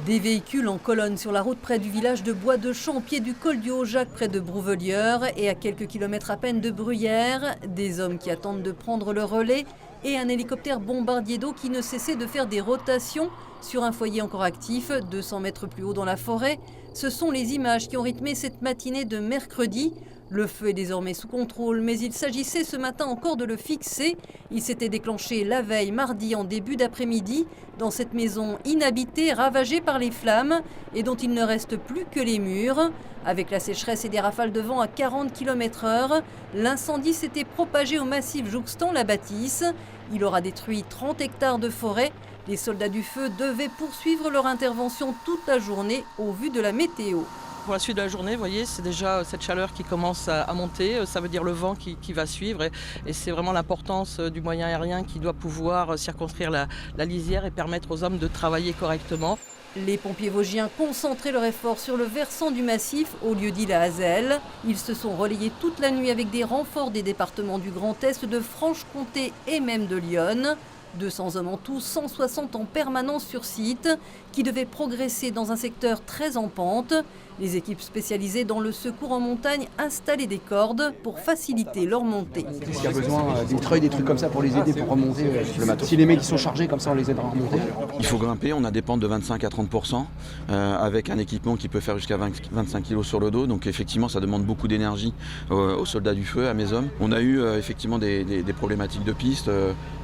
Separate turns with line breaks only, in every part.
Des véhicules en colonne sur la route près du village de Bois de Champ, au pied du col du Haut-Jacques, près de Brouvelière, et à quelques kilomètres à peine de Bruyères. Des hommes qui attendent de prendre le relais et un hélicoptère bombardier d'eau qui ne cessait de faire des rotations sur un foyer encore actif, 200 mètres plus haut dans la forêt. Ce sont les images qui ont rythmé cette matinée de mercredi. Le feu est désormais sous contrôle, mais il s'agissait ce matin encore de le fixer. Il s'était déclenché la veille, mardi, en début d'après-midi, dans cette maison inhabitée, ravagée par les flammes et dont il ne reste plus que les murs. Avec la sécheresse et des rafales de vent à 40 km/h, l'incendie s'était propagé au massif jouxtant la bâtisse. Il aura détruit 30 hectares de forêt. Les soldats du feu devaient poursuivre leur intervention toute la journée au vu de la météo.
Pour la suite de la journée, vous voyez, c'est déjà cette chaleur qui commence à monter, ça veut dire le vent qui va suivre et c'est vraiment l'importance du moyen aérien qui doit pouvoir circonscrire la lisière et permettre aux hommes de travailler correctement.
Les pompiers vosgiens concentraient leur effort sur le versant du massif au lieu-dit la Hazelle. Ils se sont relayés toute la nuit avec des renforts des départements du Grand Est, de Franche-Comté et même de Lyon. 200 hommes en tout, 160 en permanence sur site, qui devaient progresser dans un secteur très en pente. Les équipes spécialisées dans le secours en montagne installaient des cordes pour faciliter leur montée.
S'il y a besoin des treuils, des trucs comme ça pour les aider pour remonter le matos. Si les mecs sont chargés comme ça, on les aidera à remonter.
Il faut grimper, on a des pentes de 25 à 30%, avec un équipement qui peut faire jusqu'à 25 kg sur le dos. Donc effectivement, ça demande beaucoup d'énergie aux soldats du feu, à mes hommes. On a eu effectivement des problématiques de piste.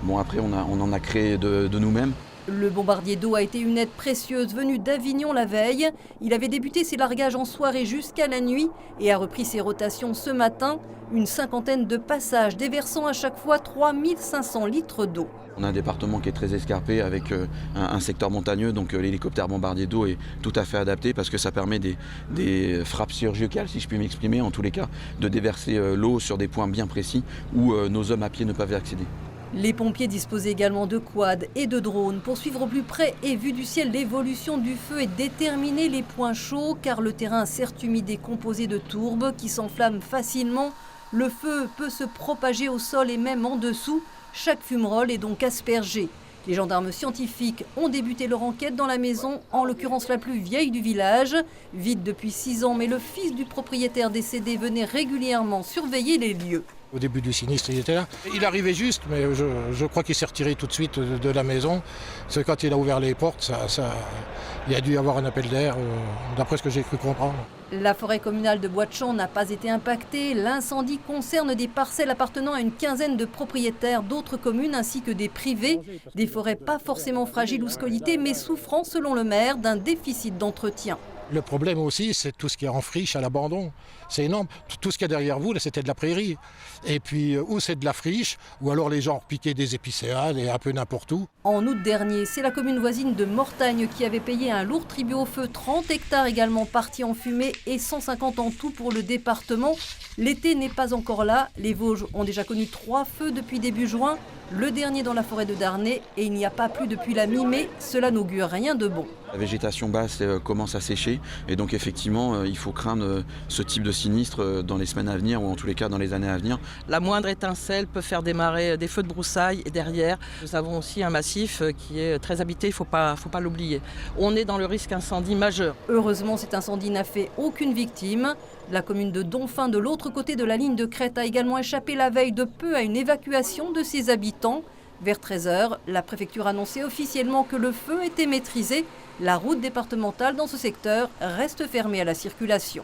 Bon, après, on en a créé de nous-mêmes.
Le bombardier d'eau a été une aide précieuse venue d'Avignon la veille. Il avait débuté ses largages en soirée jusqu'à la nuit et a repris ses rotations ce matin. Une cinquantaine de passages déversant à chaque fois 3500 litres d'eau.
On a un département qui est très escarpé avec un secteur montagneux, donc l'hélicoptère bombardier d'eau est tout à fait adapté parce que ça permet des frappes chirurgicales, si je puis m'exprimer, en tous les cas, de déverser l'eau sur des points bien précis où nos hommes à pied ne peuvent accéder.
Les pompiers disposaient également de quads et de drones pour suivre au plus près et vu du ciel l'évolution du feu et déterminer les points chauds car le terrain certes humide est composé de tourbes qui s'enflamment facilement. Le feu peut se propager au sol et même en dessous. Chaque fumerole est donc aspergé. Les gendarmes scientifiques ont débuté leur enquête dans la maison, en l'occurrence la plus vieille du village. Vide depuis 6 ans, mais le fils du propriétaire décédé venait régulièrement surveiller les lieux.
Au début du sinistre, il était là. Il arrivait juste, mais je crois qu'il s'est retiré tout de suite de la maison. C'est quand il a ouvert les portes, il a dû y avoir un appel d'air, d'après ce que j'ai cru comprendre.
La forêt communale de Bois de Champ n'a pas été impactée. L'incendie concerne des parcelles appartenant à une quinzaine de propriétaires d'autres communes ainsi que des privés. Des forêts pas forcément fragiles ou scolitées, mais souffrant, selon le maire, d'un déficit d'entretien.
Le problème aussi, c'est tout ce qui est en friche, à l'abandon. C'est énorme. Tout ce qu'il y a derrière vous, là, c'était de la prairie. Et puis, ou c'est de la friche, ou alors les gens piquaient des épicéas et un peu n'importe où.
En août dernier, c'est la commune voisine de Mortagne qui avait payé un lourd tribut au feu, 30 hectares également partis en fumée et 150 en tout pour le département. L'été n'est pas encore là. Les Vosges ont déjà connu 3 feux depuis début juin. Le dernier dans la forêt de Darney et il n'y a pas plu depuis la mi-mai. Cela n'augure rien de bon.
La végétation basse commence à sécher et donc effectivement il faut craindre ce type de sinistre dans les semaines à venir ou en tous les cas dans les années à venir.
La moindre étincelle peut faire démarrer des feux de broussailles et derrière, nous avons aussi un massif qui est très habité, il ne faut pas l'oublier. On est dans le risque incendie majeur.
Heureusement, cet incendie n'a fait aucune victime. La commune de Donfin, de l'autre côté de la ligne de crête, a également échappé la veille de peu à une évacuation de ses habitants. Vers 13 h, la préfecture annonçait officiellement que le feu était maîtrisé. La route départementale dans ce secteur reste fermée à la circulation.